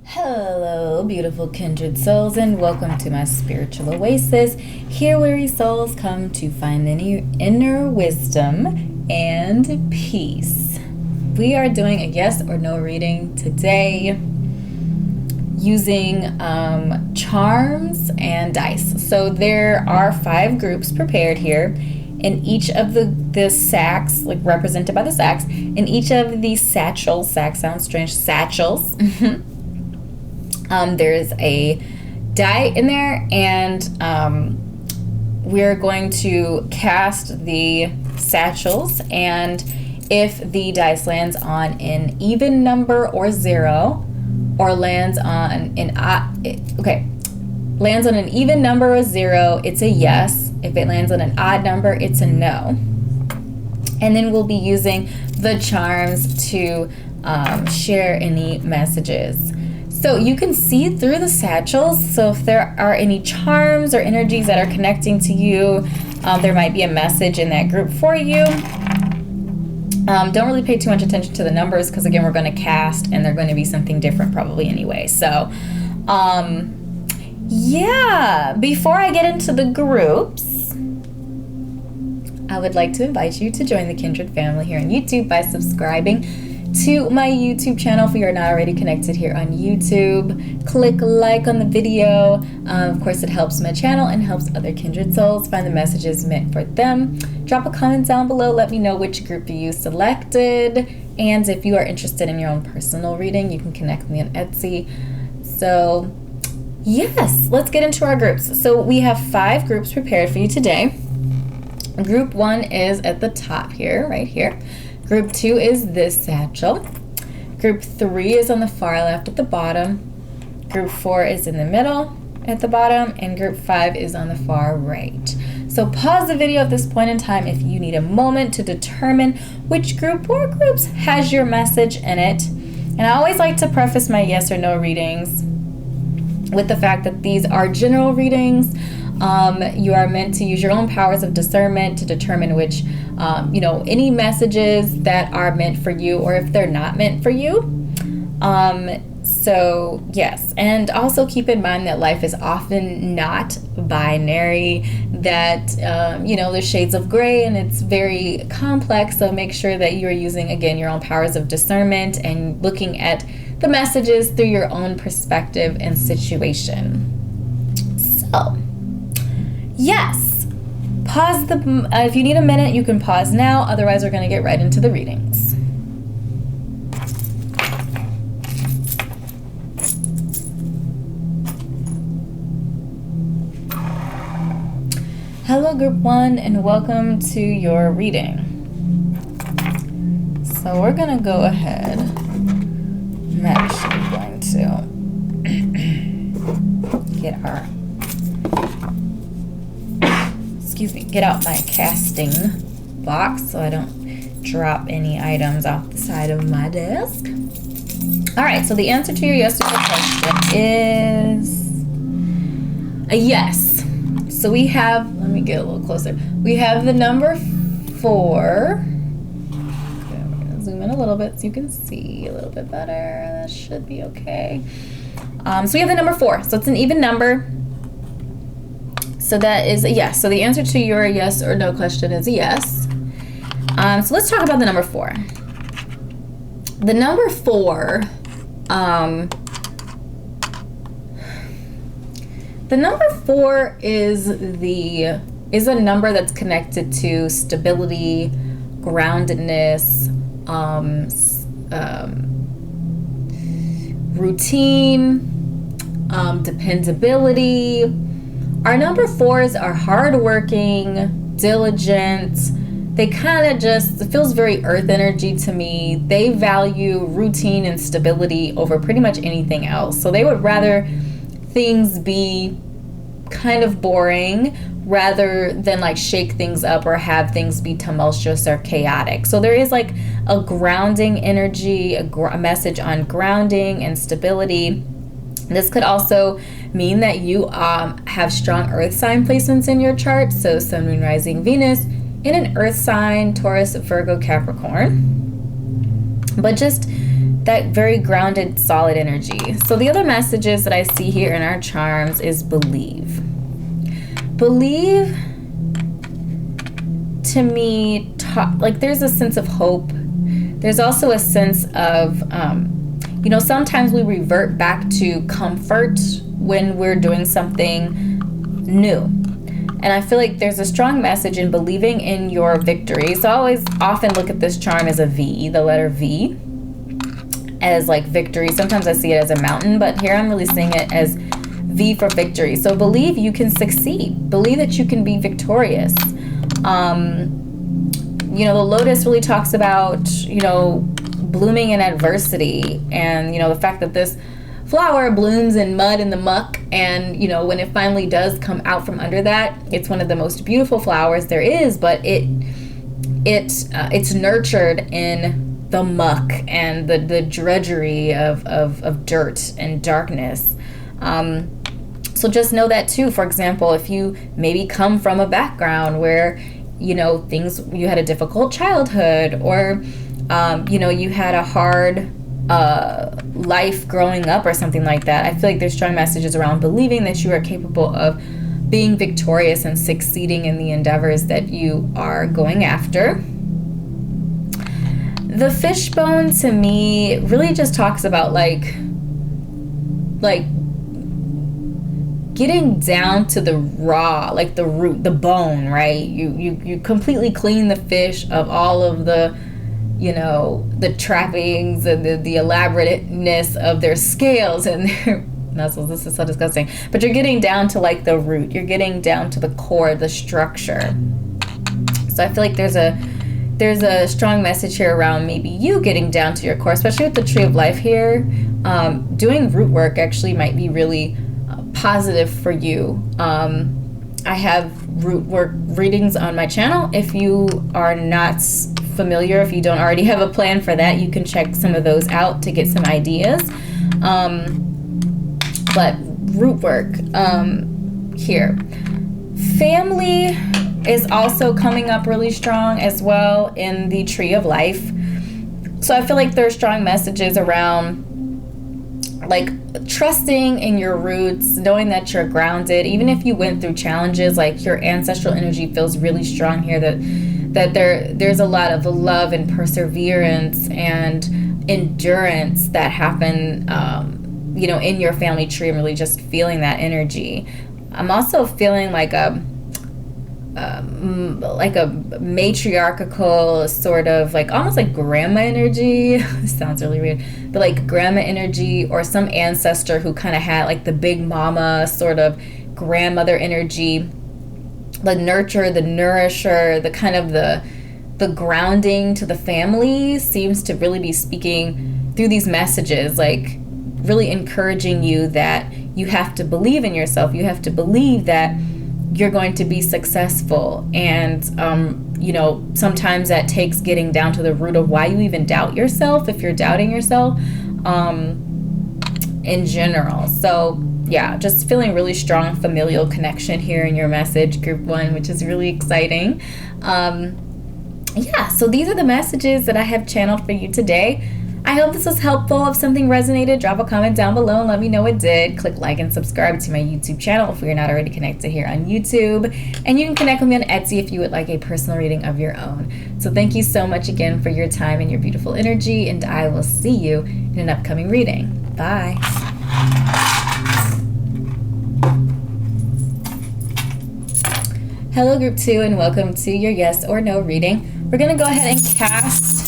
Hello, beautiful kindred souls, and welcome to my spiritual oasis. Here, weary souls come to find inner wisdom and peace. We are doing a yes or no reading today using charms and dice. So there are 5 groups prepared here. In each of the sacks, like represented by the sacks, in each of these satchels, sacks sounds strange, satchels, there's a die in there, and we're going to cast the satchels, and if the dice lands on an even number or 0, or lands on lands on an even number or 0, it's a yes. If it lands on an odd number, it's a no. And then we'll be using the charms to share any messages. So you can see through the satchels. So if there are any charms or energies that are connecting to you, there might be a message in that group for you. Don't really pay too much attention to the numbers because, again, we're going to cast and they're going to be something different probably anyway. So, yeah, before I get into the groups, I would like to invite you to join the Kindred family here on YouTube by subscribing to my YouTube channel if you are not already connected here on YouTube. Click like on the video. Of course, it helps my channel and helps other kindred souls find the messages meant for them. Drop a comment down below. Let me know which group you selected. And if you are interested in your own personal reading, you can connect with me on Etsy. So, yes, let's get into our groups. So we have 5 groups prepared for you today. Group 1 is at the top here, right here. Group 2 is this satchel. Group 3 is on the far left at the bottom. Group 4 is in the middle at the bottom. And Group 5 is on the far right. So pause the video at this point in time if you need a moment to determine which group or groups has your message in it. And I always like to preface my yes or no readings with the fact that these are general readings. You are meant to use your own powers of discernment to determine which, any messages that are meant for you or if they're not meant for you. So, yes. And also keep in mind that life is often not binary, that, there's shades of gray and it's very complex. So make sure that you're using, again, your own powers of discernment and looking at the messages through your own perspective and situation. So, yes, pause if you need a minute, you can pause now. Otherwise, we're going to get right into the readings. Hello, Group 1, and welcome to your reading. So we're going to go ahead. I'm actually going to get out my casting box so I don't drop any items off the side of my desk. All right, so the answer to your yes or no question is a yes. So we have, let me get a little closer. We have the number 4. Okay, we're gonna zoom in a little bit so you can see a little bit better. That should be okay. So we have the number 4, so it's an even number. So that is a yes. So the answer to your yes or no question is a yes. So let's talk about the number 4. The number 4, is a number that's connected to stability, groundedness, routine, dependability. Our number 4s are hardworking, diligent. They kind of just, it feels very earth energy to me. They value routine and stability over pretty much anything else. So they would rather things be kind of boring rather than like shake things up or have things be tumultuous or chaotic. So there is like a grounding energy, a message on grounding and stability. This could also mean that you have strong earth sign placements in your chart. So Sun, Moon, Rising, Venus in an earth sign, Taurus, Virgo, Capricorn. but just that very grounded, solid energy. So the other messages that I see here in our charms is believe. Believe, to me, like there's a sense of hope. There's also a sense of, sometimes we revert back to comfort when we're doing something new. And I feel like there's a strong message in believing in your victory. So I always often look at this charm as a V, the letter V, as like victory. Sometimes I see it as a mountain, but here I'm really seeing it as V for victory. So believe you can succeed. Believe that you can be victorious. The lotus really talks about, blooming in adversity, and, the fact that this flower blooms in mud and the muck, and, when it finally does come out from under that, it's one of the most beautiful flowers there is, but it's nurtured in the muck and the drudgery of dirt and darkness. So just know that too. For example, if you maybe come from a background where you had a difficult childhood, or you had a hard life growing up or something like that, I feel like there's strong messages around believing that you are capable of being victorious and succeeding in the endeavors that you are going after. The fishbone, to me, really just talks about like getting down to the raw, like the root, the bone, right? You completely clean the fish of all of the, the trappings and the elaborateness of their scales and their muscles. This is so disgusting. But you're getting down to like the root. You're getting down to the core, the structure. So I feel like there's a strong message here around maybe you getting down to your core, especially with the Tree of Life here. Doing root work actually might be really positive for you. I have root work readings on my channel. If you are not familiar, if you don't already have a plan for that, you can check some of those out to get some ideas. But root work here. Family is also coming up really strong as well in the Tree of Life. So I feel like there's strong messages around like trusting in your roots, knowing that you're grounded, even if you went through challenges. Like your ancestral energy feels really strong here, that there's a lot of love and perseverance and endurance that happen in your family tree. I'm really just feeling that energy. I'm also feeling like a matriarchal sort of, like almost like grandma energy. Sounds really weird, but like grandma energy, or some ancestor who kind of had like the big mama sort of grandmother energy, the nurture, the nourisher, the kind of the grounding to the family seems to really be speaking through these messages, like really encouraging you that you have to believe in yourself. You have to believe that you're going to be successful. And, sometimes that takes getting down to the root of why you even doubt yourself, if you're doubting yourself, in general. So yeah, just feeling really strong familial connection here in your message, group 1, which is really exciting. So these are the messages that I have channeled for you today. I hope this was helpful. If something resonated, drop a comment down below and let me know it did. Click like and subscribe to my YouTube channel if you're not already connected here on YouTube. And you can connect with me on Etsy if you would like a personal reading of your own. So thank you so much again for your time and your beautiful energy, and I will see you in an upcoming reading. Bye. Hello, group 2, and welcome to your yes or no reading. We're going to go ahead and cast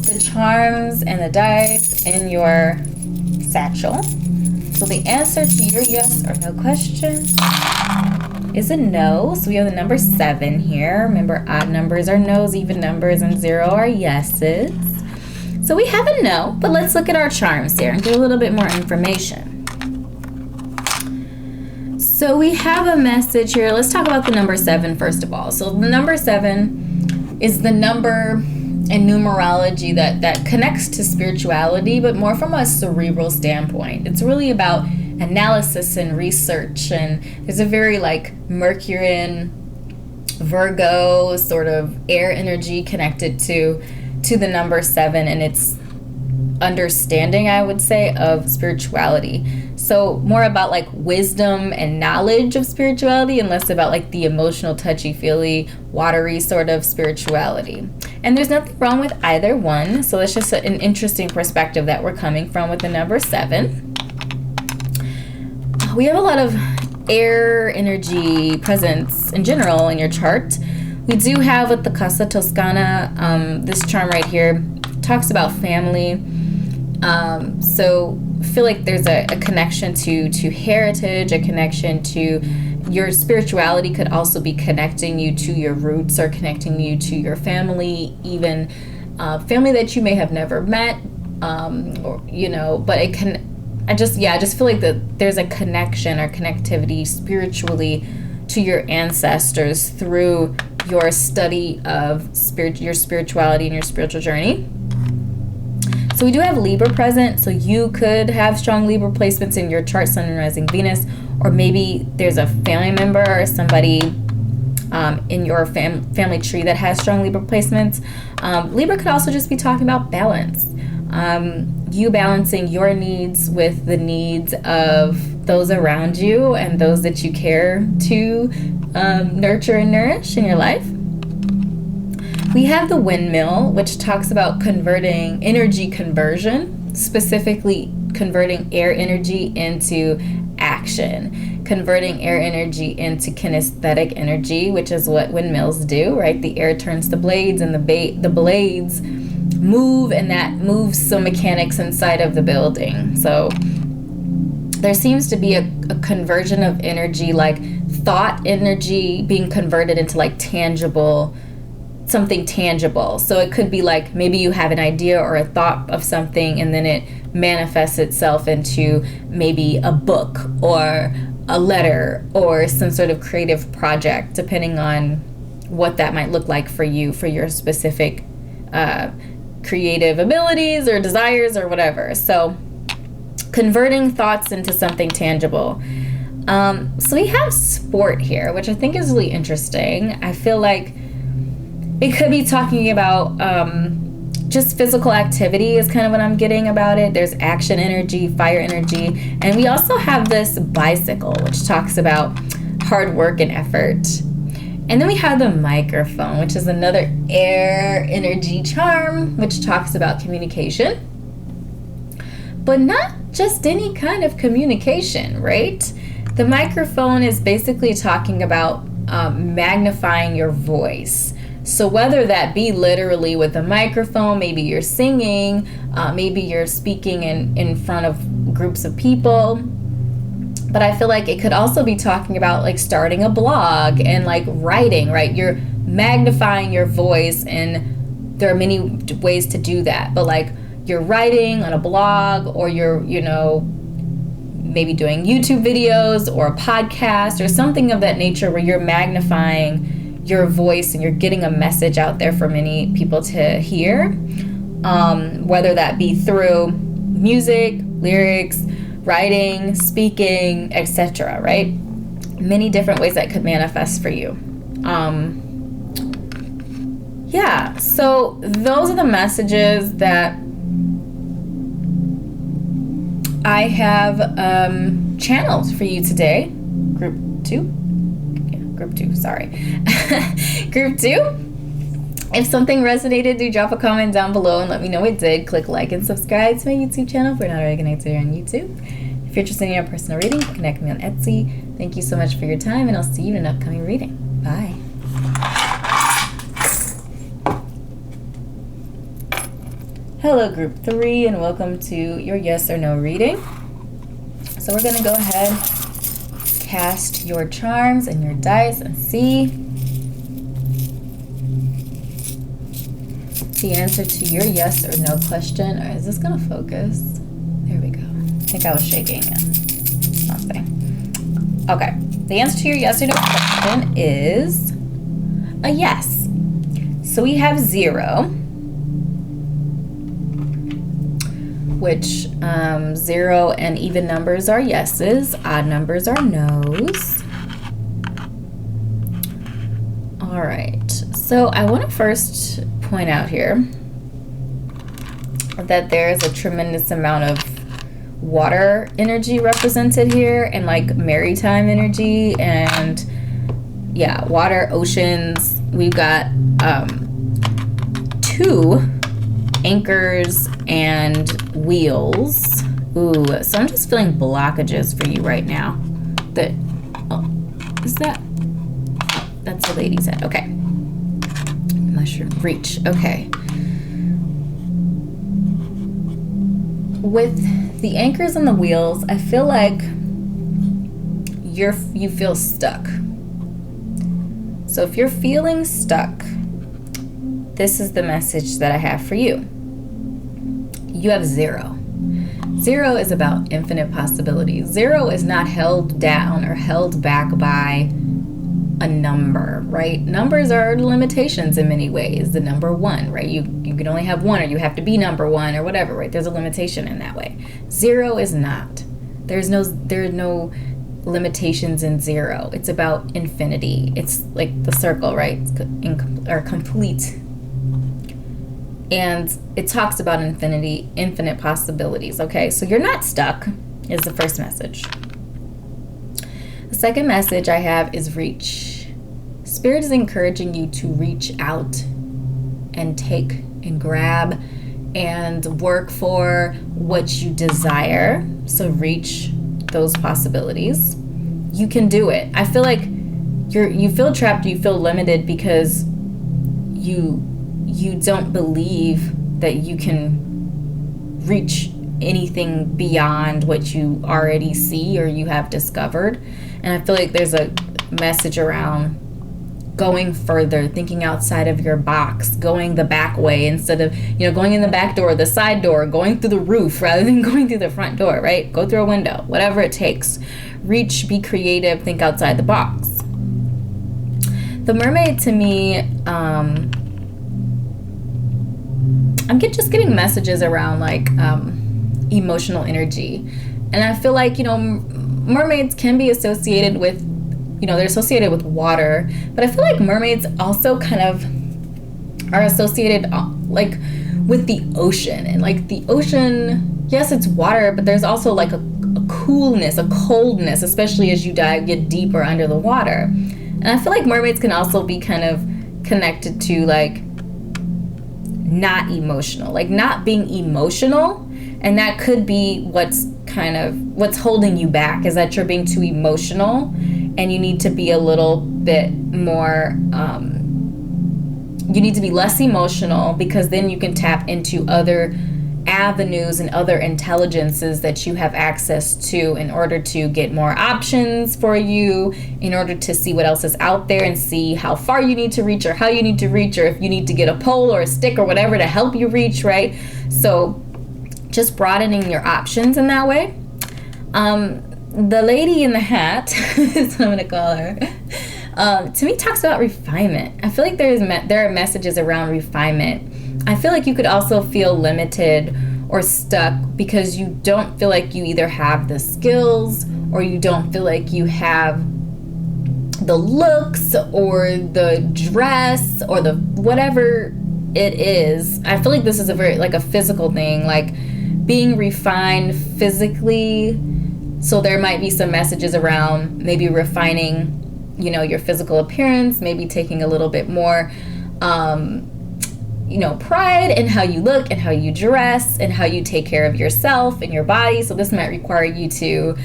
the charms and the dice in your satchel. So the answer to your yes or no question is a no. So we have the number 7 here. Remember, odd numbers are no's, even numbers, and 0 are yeses. So we have a no, but let's look at our charms here and get a little bit more information. So we have a message here. Let's talk about the number 7 first of all. So the number 7 is the number in numerology that connects to spirituality, but more from a cerebral standpoint. It's really about analysis and research, and there's a very like Mercurian, Virgo sort of air energy connected to to the number 7 and its understanding, I would say, of spirituality. So more about like wisdom and knowledge of spirituality, and less about like the emotional, touchy-feely, watery sort of spirituality. And there's nothing wrong with either one. So it's just an interesting perspective that we're coming from with the number 7. We have a lot of air energy presence in general in your chart. We do have with the Casa Toscana, this charm right here talks about family. So I feel like there's a connection to heritage, a connection to your spirituality could also be connecting you to your roots or connecting you to your family, even family that you may have never met, or, you know, but it can, I just feel like that there's a connection or connectivity spiritually to your ancestors through your study of your spirituality and your spiritual journey. So we do have Libra present, so you could have strong Libra placements in your chart, Sun and Rising Venus, or maybe there's a family member or somebody in your family tree that has strong Libra placements. Libra could also just be talking about balance. You balancing your needs with the needs of those around you and those that you care to nurture and nourish in your life. We have the windmill, which talks about converting energy conversion, specifically converting air energy into action, converting air energy into kinesthetic energy, which is what windmills do, right? The air turns the blades and the blades move, and that moves some mechanics inside of the building. So there seems to be a conversion of energy, like thought energy being converted into like something tangible. So it could be like maybe you have an idea or a thought of something, and then it manifests itself into maybe a book or a letter or some sort of creative project, depending on what that might look like for you, for your specific creative abilities or desires or whatever. So converting thoughts into something tangible. So we have sport here, which I think is really interesting. I feel like it could be talking about just physical activity is kind of what I'm getting about it. There's action energy, fire energy, and we also have this bicycle, which talks about hard work and effort. And then we have the microphone, which is another air energy charm, which talks about communication. But not just any kind of communication, right? The microphone is basically talking about magnifying your voice. So whether that be literally with a microphone, maybe you're singing, maybe you're speaking in front of groups of people. But I feel like it could also be talking about like starting a blog and like writing, right? You're magnifying your voice, and there are many ways to do that. But like you're writing on a blog, or you're, you know, maybe doing YouTube videos or a podcast or something of that nature where you're magnifying your voice and you're getting a message out there for many people to hear, whether that be through music, lyrics, writing, speaking, etc., right? Many different ways that could manifest for you. Yeah, so those are the messages that I have channeled for you today. Group 2, sorry. Group 2. If something resonated, do drop a comment down below and let me know it did. Click like and subscribe to my YouTube channel if you're not already connected here on YouTube. If you're interested in a personal reading, connect me on Etsy. Thank you so much for your time, and I'll see you in an upcoming reading. Bye. Hello, Group 3, and welcome to your yes or no reading. So we're going to go ahead, cast your charms and your dice, and see the answer to your yes or no question. Or is this going to focus? There we go. I think I was shaking something. Okay. The answer to your yes or no question is a yes. So we have 0, which 0 and even numbers are yeses, odd numbers are nos. All right. So I want to first point out here that there's a tremendous amount of water energy represented here, and like maritime energy, and yeah, water, oceans. We've got 2 anchors and wheels. Ooh, so I'm just feeling blockages for you right now. Is that? Oh, that's the lady's head. Okay. Mushroom reach. Okay. With the anchors and the wheels, I feel like you feel stuck. So if you're feeling stuck, this is the message that I have for you. You have 0. 0 is about infinite possibilities. 0 is not held down or held back by a number, right? Numbers are limitations in many ways. The number 1, right? You can only have 1, or you have to be number 1, or whatever, right? There's a limitation in that way. 0 is not. There are no limitations in 0. It's about infinity. It's like the circle, right? Or complete. And it talks about infinity, infinite possibilities, okay? So you're not stuck, is the first message. The second message I have is reach. Spirit is encouraging you to reach out and take and grab and work for what you desire. So reach those possibilities. You can do it. I feel like you feel trapped, you feel limited because you don't believe that you can reach anything beyond what you already see or you have discovered. And I feel like there's a message around going further, thinking outside of your box, going the back way instead of, going in the back door, the side door, going through the roof rather than going through the front door, right? Go through a window, whatever it takes. Reach, be creative, think outside the box. The mermaid, to me, I'm just getting messages around like emotional energy. And I feel like, mermaids can be associated with, they're associated with water, but I feel like mermaids also kind of are associated like with the ocean. And like the ocean, yes, it's water, but there's also like a coolness, a coldness, especially as you get deeper under the water. And I feel like mermaids can also be kind of connected to like not emotional, like not being emotional. And that could be what's holding you back, is that you're being too emotional and you need to be a little bit more, you need to be less emotional, because then you can tap into other avenues and other intelligences that you have access to in order to get more options for you, in order to see what else is out there and see how far you need to reach or how you need to reach, or if you need to get a pole or a stick or whatever to help you reach, right? So just broadening your options in that way. The lady in the hat, is what I'm going to call her, to me talks about refinement. I feel like there are messages around refinement. I feel like you could also feel limited or stuck because you don't feel like you either have the skills or you don't feel like you have the looks or the dress or the whatever it is. I feel like this is a very like a physical thing, like being refined physically. So there might be some messages around maybe refining, your physical appearance, maybe taking a little bit more pride in how you look and how you dress and how you take care of yourself and your body. So this might require you to,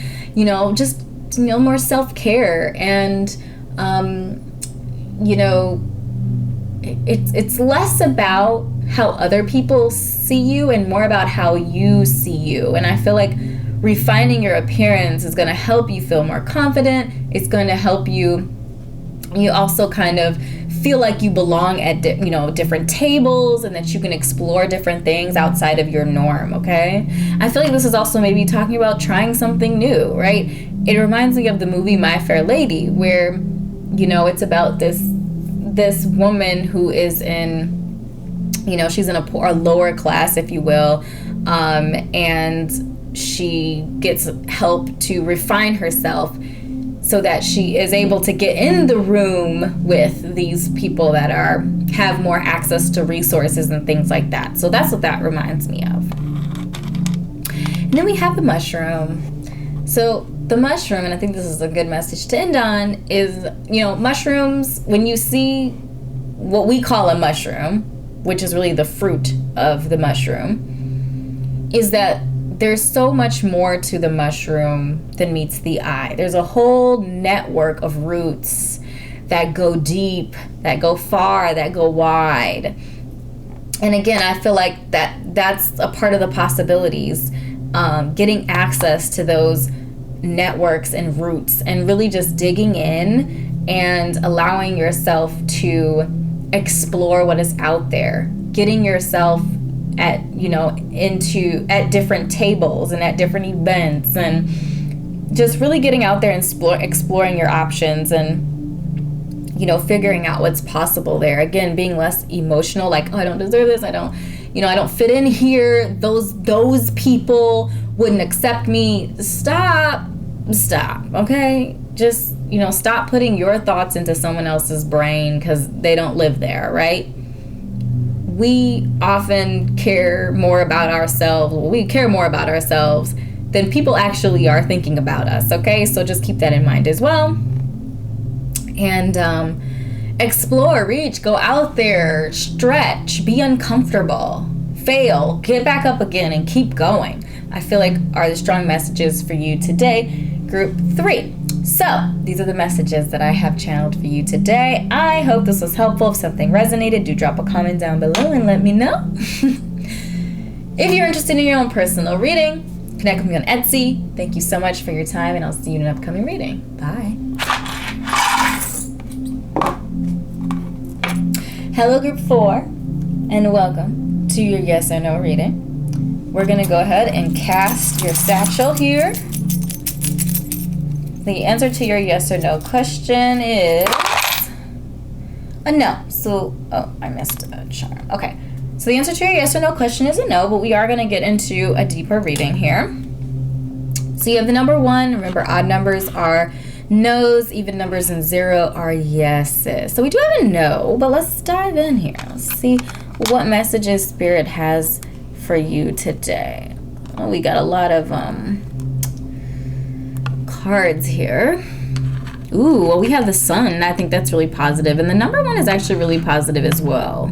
just, more self-care. And, it's less about how other people see you and more about how you see you. And I feel like refining your appearance is going to help you feel more confident. It's going to help you also kind of feel like you belong at different tables, and that you can explore different things outside of your norm. Okay, I feel like this is also maybe talking about trying something new, right? It reminds me of the movie My Fair Lady, where it's about this woman who is in, she's in a lower class, if you will, and she gets help to refine herself so that she is able to get in the room with these people that have more access to resources and things like that. So that's what that reminds me of. And then we have the mushroom. So the mushroom, and I think this is a good message to end on, is, mushrooms, when you see what we call a mushroom, which is really the fruit of the mushroom, is that there's so much more to the mushroom than meets the eye. There's a whole network of roots that go deep, that go far, that go wide. And again, I feel like that's a part of the possibilities, getting access to those networks and roots, and really just digging in and allowing yourself to explore what is out there, getting yourself at different tables and at different events, and just really getting out there and exploring your options, and figuring out what's possible there. Again, being less emotional, like, oh, I don't deserve this, I don't fit in here, those people wouldn't accept me. Stop, okay? Just, stop putting your thoughts into someone else's brain, because they don't live there, right? We often care more about ourselves. We care more about ourselves than people actually are thinking about us, okay? So just keep that in mind as well. And explore, reach, go out there, stretch, be uncomfortable, fail, get back up again, and keep going. I feel like are the strong messages for you today, group 3. So these are the messages that I have channeled for you today. I hope this was helpful. If something resonated, do drop a comment down below and let me know. If you're interested in your own personal reading, connect with me on Etsy. Thank you so much for your time, and I'll see you in an upcoming reading. Bye. Hello, group 4, and welcome to your yes or no reading. We're going to go ahead and cast your satchel here. The answer to your yes or no question is a no. So, I missed a charm. Okay. So the answer to your yes or no question is a no, but we are going to get into a deeper reading here. So you have the number 1. Remember, odd numbers are no's, even numbers and 0 are yeses. So we do have a no, but let's dive in here. Let's see what messages Spirit has for you today. Oh, we got a lot of cards here. Ooh, well, we have the sun. I think that's really positive. And the number 1 is actually really positive as well.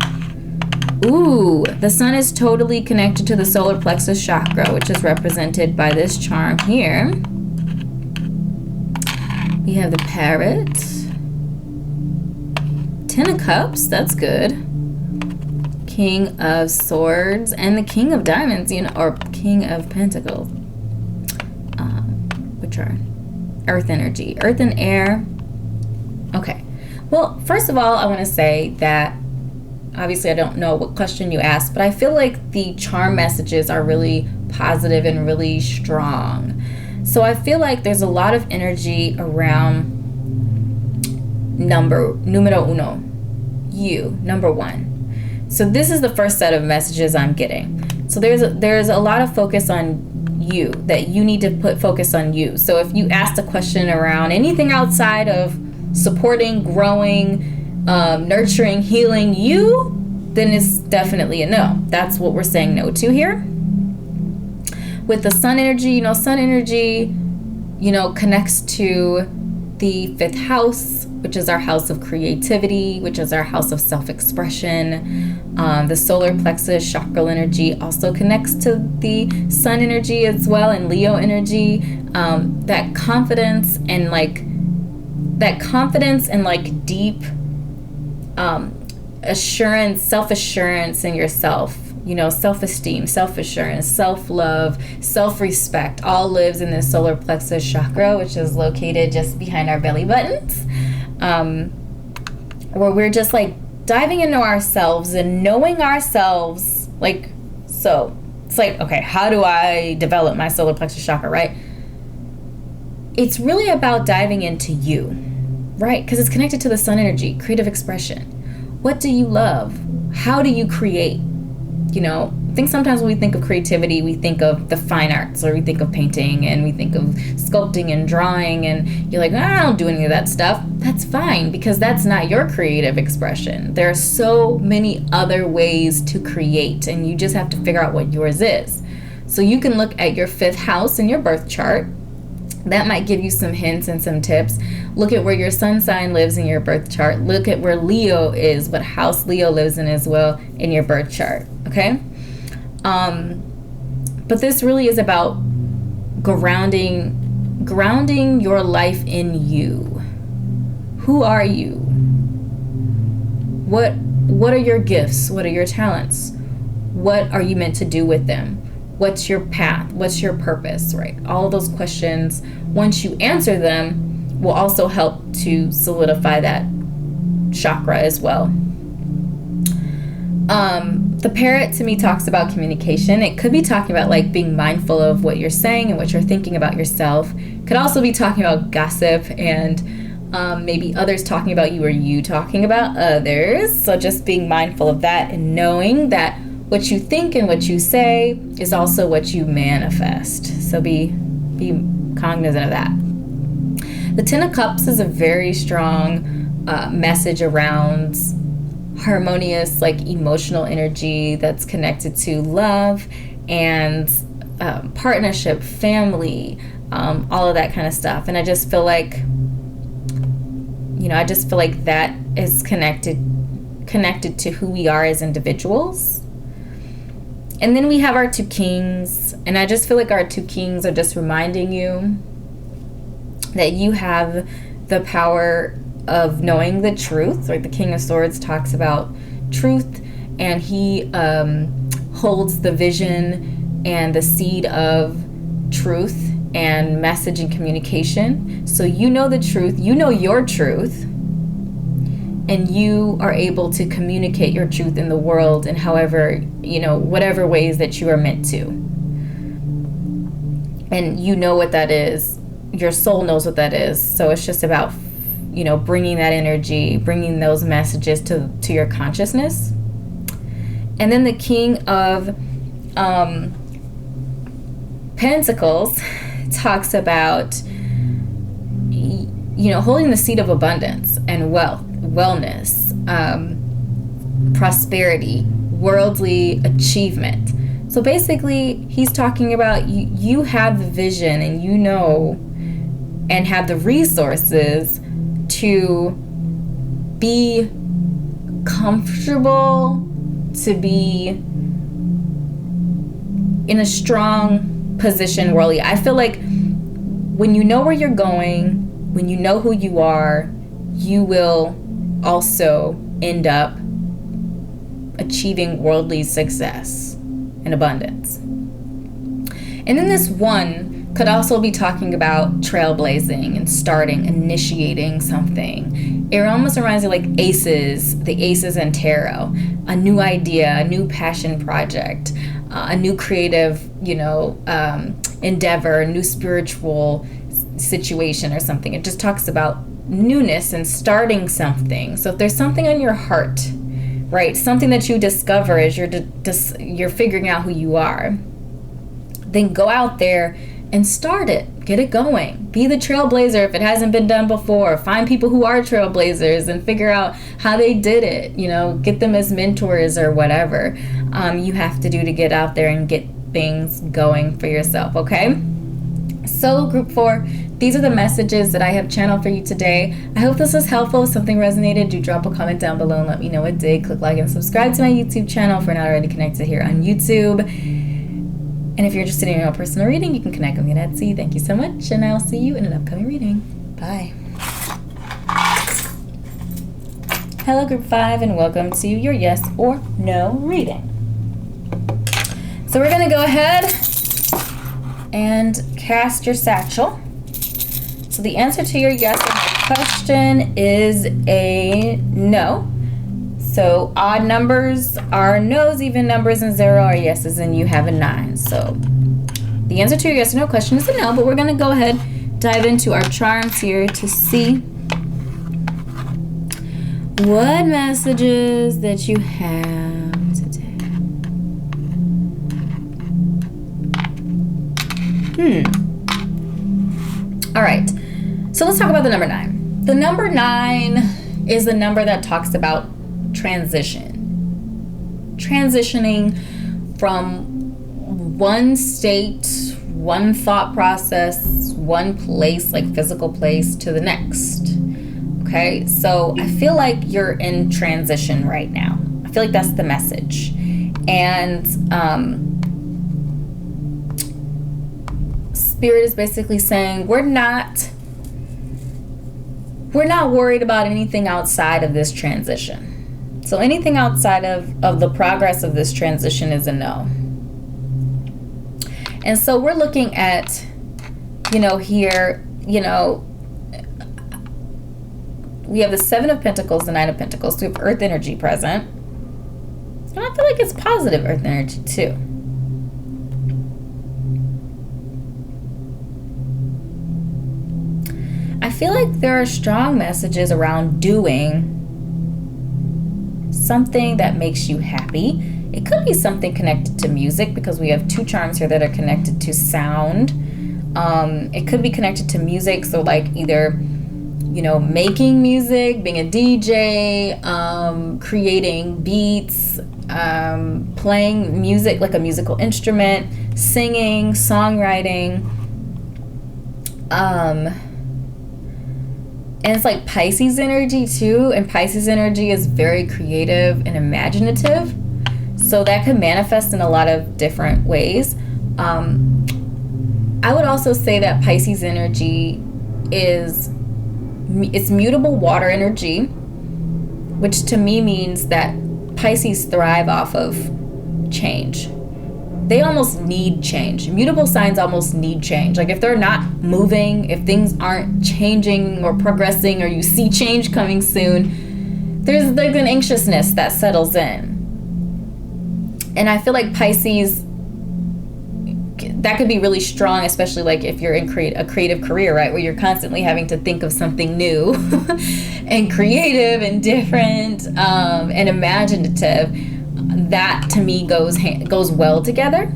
Ooh, the sun is totally connected to the solar plexus chakra, which is represented by this charm here. We have the parrot. 10 of cups, that's good. King of swords and the king of diamonds, or king of pentacles. Which are earth energy, earth and air. Okay. Well, first of all, I want to say that obviously I don't know what question you asked, but I feel like the charm messages are really positive and really strong. So I feel like there's a lot of energy around numero uno, you, number 1. So this is the first set of messages I'm getting. So there's a lot of focus on you, that you need to put focus on you. So if you asked a question around anything outside of supporting, growing, nurturing, healing you, then it's definitely a no. That's what we're saying no to here. With the sun energy, sun energy, connects to the 5th house, which is our house of creativity, which is our house of self-expression. The solar plexus chakra energy also connects to the sun energy as well, and Leo energy. That confidence and deep assurance, self-assurance in yourself. Self-esteem, self-assurance, self-love, self-respect, all lives in this solar plexus chakra, which is located just behind our belly buttons, where we're just diving into ourselves and knowing ourselves. So it's okay, how do I develop my solar plexus chakra, right? It's really about diving into you, right? Because it's connected to the sun energy, creative expression. What do you love? How do you create? I think sometimes when we think of creativity, we think of the fine arts, or we think of painting, and we think of sculpting and drawing, and you're like, I don't do any of that stuff. That's fine, because that's not your creative expression. There are so many other ways to create, and you just have to figure out what yours is. So you can look at your 5th house in your birth chart. That might give you some hints and some tips. Look at where your sun sign lives in your birth chart. Look at where Leo is, what house Leo lives in as well in your birth chart, okay? But this really is about grounding your life in you. Who are you? What are your gifts? What are your talents? What are you meant to do with them? What's your path? What's your purpose, right? All of those questions, once you answer them, will also help to solidify that chakra as well. The parrot to me talks about communication. It could be talking about like being mindful of what you're saying and what you're thinking about yourself. Could also be talking about gossip and maybe others talking about you or you talking about others. So just being mindful of that and knowing that what you think and what you say is also what you manifest. So be cognizant of that. The 10 of Cups is a very strong message around harmonious, like emotional energy that's connected to love and partnership, family, all of that kind of stuff. And I just feel like, that is connected to who we are as individuals. And then we have our 2 Kings, and I just feel like our 2 Kings are just reminding you that you have the power of knowing the truth. Like the King of Swords talks about truth, and he holds the vision and the seed of truth and message and communication. So you know the truth, you know your truth, and you are able to communicate your truth in the world in however, whatever ways that you are meant to. And you know what that is. Your soul knows what that is. So it's just about, bringing that energy, bringing those messages to your consciousness. And then the King of Pentacles talks about, holding the seed of abundance and wellness, prosperity, worldly achievement. So basically, he's talking about you have the vision and and have the resources to be comfortable, to be in a strong position worldly. I feel like when you know where you're going, when you know who you are, you will also end up achieving worldly success and abundance. And then this 1 could also be talking about trailblazing and starting, initiating something. It almost reminds me like the aces in tarot. A new idea, a new passion project, a new creative, endeavor, a new spiritual situation or something. It just talks about newness and starting something. So if there's something on your heart, right, something that you discover as you're figuring out who you are, then go out there and start it. Get it going. Be the trailblazer if it hasn't been done before. Find people who are trailblazers and figure out how they did it. Get them as mentors or whatever you have to do to get out there and get things going for yourself, okay? So group 4, these are the messages that I have channeled for you today. I hope this was helpful. If something resonated, do drop a comment down below and let me know it did. Click like and subscribe to my YouTube channel if you're not already connected here on YouTube. And if you're interested in your own personal reading, you can connect with me on Etsy. Thank you so much, and I'll see you in an upcoming reading. Bye. Hello, Group 5, and welcome to your yes or no reading. So we're going to go ahead and cast your satchel. So the answer to your yes or no question is a no. So odd numbers are no's, even numbers and 0 are yeses, and you have a 9. So the answer to your yes or no question is a no, but we're going to go ahead, dive into our charms here to see what messages that you have today. All right. So let's talk about the number 9. The number 9 is the number that talks about transition. Transitioning from one state, one thought process, one place, like physical place, to the next. Okay, so I feel like you're in transition right now. I feel like that's the message. And Spirit is basically saying we're not worried about anything outside of this transition. So anything outside of the progress of this transition is a no. And so we're looking at, here, we have the 7 of Pentacles, the 9 of Pentacles. So we have Earth energy present. And I feel like it's positive Earth energy too. I feel like there are strong messages around doing something that makes you happy. It could be something connected to music, because we have 2 charms here that are connected to sound. It could be connected to music, so like either, making music, being a DJ, creating beats, playing music like a musical instrument, singing, songwriting. And it's like Pisces energy too, and Pisces energy is very creative and imaginative. So that could manifest in a lot of different ways. I would also say that Pisces energy it's mutable water energy, which to me means that Pisces thrive off of change. They almost need change. Mutable signs almost need change. Like if they're not moving, if things aren't changing or progressing, or you see change coming soon, there's like an anxiousness that settles in. And I feel like Pisces, that could be really strong, especially like if you're in a creative career, right? Where you're constantly having to think of something new and creative and different and imaginative. That to me goes well together.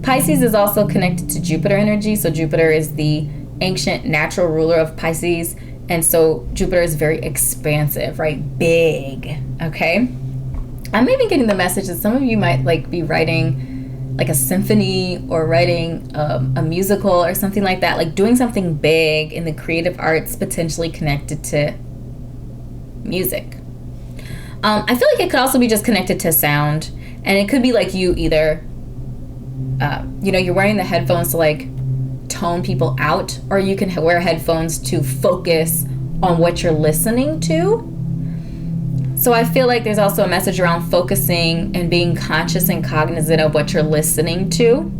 Pisces is also connected to Jupiter energy. So Jupiter is the ancient natural ruler of Pisces. And so Jupiter is very expansive, right? Big, okay? I'm even getting the message that some of you might like be writing like a symphony or writing a musical or something like that, like doing something big in the creative arts, potentially connected to music. I feel like it could also be just connected to sound, and it could be like you either, you're wearing the headphones to like tone people out, or you can wear headphones to focus on what you're listening to. So I feel like there's also a message around focusing and being conscious and cognizant of what you're listening to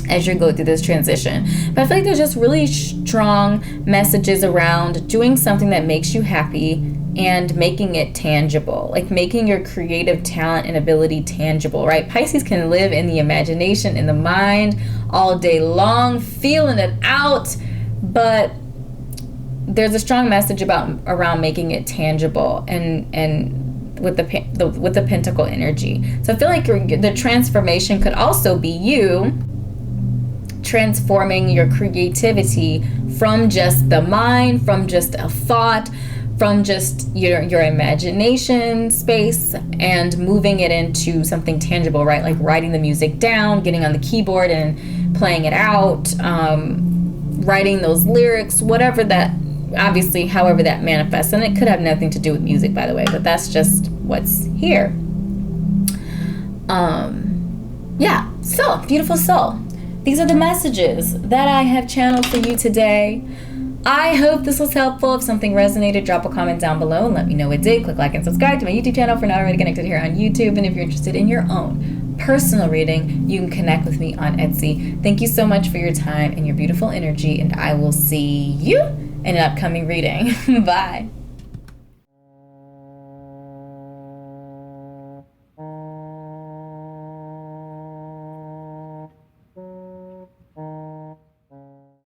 as you go through this transition. But I feel like there's just really strong messages around doing something that makes you happy and making it tangible, like making your creative talent and ability tangible, right? Pisces can live in the imagination, in the mind all day long, feeling it out, but there's a strong message around making it tangible and with the pentacle energy. So I feel like the transformation could also be you transforming your creativity from just the mind, from just a thought, from just your imagination space, and moving it into something tangible, right? Like writing the music down, getting on the keyboard and playing it out, writing those lyrics, whatever that, obviously, however that manifests. And it could have nothing to do with music, by the way, but that's just what's here. Yeah, so, beautiful soul. These are the messages that I have channeled for you today. I hope this was helpful. If something resonated, drop a comment down below and let me know it did. Click like and subscribe to my YouTube channel if you're not already connected here on YouTube. And if you're interested in your own personal reading, you can connect with me on Etsy. Thank you so much for your time and your beautiful energy, and I will see you in an upcoming reading. Bye.